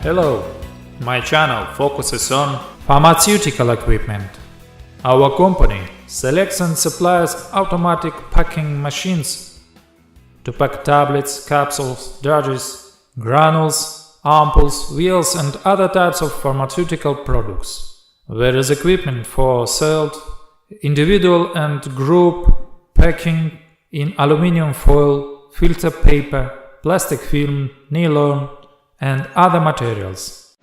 Hello, my channel focuses on pharmaceutical equipment. Our company selects and supplies automatic packing machines to pack tablets, capsules, dodges, granules, ampoules, vials and other types of pharmaceutical products. There is equipment for sold, individual and group packing in aluminum foil, filter paper, plastic film, nylon and other materials.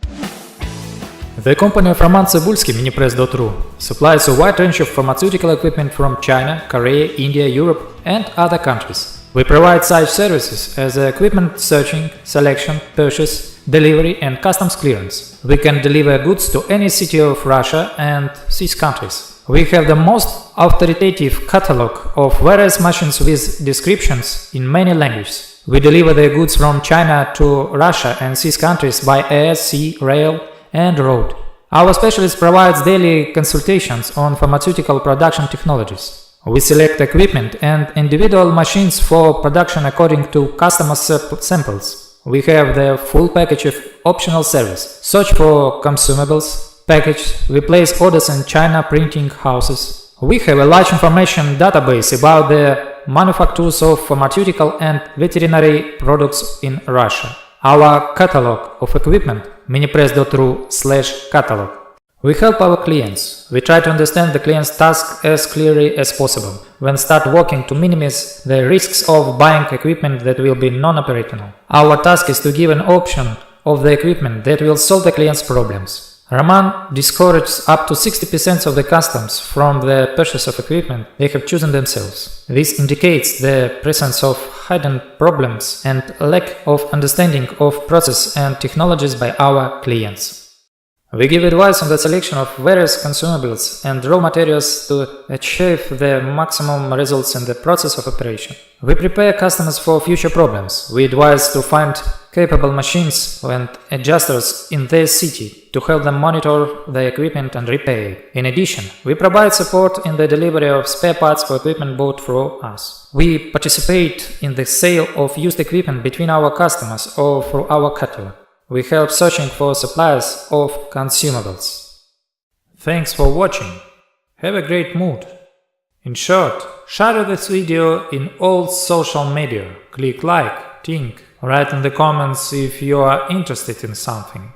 The company of RomanTsibulsky, Minipress.ru, supplies a wide range of pharmaceutical equipment from China, Korea, India, Europe and other countries. We provide such services as equipment searching, selection, purchase, delivery and customs clearance. We can deliver goods to any city of Russia and CIS countries. We have the most authoritative catalog of various machines with descriptions in many languages. We deliver the goods from China to Russia and CIS countries by air, sea, rail and road. Our specialist provides daily consultations on pharmaceutical production technologies. We select equipment and individual machines for production according to customer samples. We have the full package of optional service. Search for consumables, package, we place orders in China printing houses. We have a large information database about the manufacturers of pharmaceutical and veterinary products in Russia. Our catalog of equipment, minipress.ru/catalog. We help our clients. We try to understand the client's task as clearly as possible. When start working to minimize the risks of buying equipment that will be non-operational. Our task is to give an option of the equipment that will solve the client's problems. Roman discourages up to 60% of the customers from the purchase of equipment they have chosen themselves. This indicates the presence of hidden problems and lack of understanding of process and technologies by our clients. We give advice on the selection of various consumables and raw materials to achieve the maximum results in the process of operation. We prepare customers for future problems. We advise to find capable machines and adjusters in their city to help them monitor the equipment and repair it. In addition, we provide support in the delivery of spare parts for equipment bought through us. We participate in the sale of used equipment between our customers or through our catalog. We help searching for suppliers of consumables. Thanks for watching. Have a great mood. In short, share this video in all social media. Click like, think, write in the comments if you are interested in something.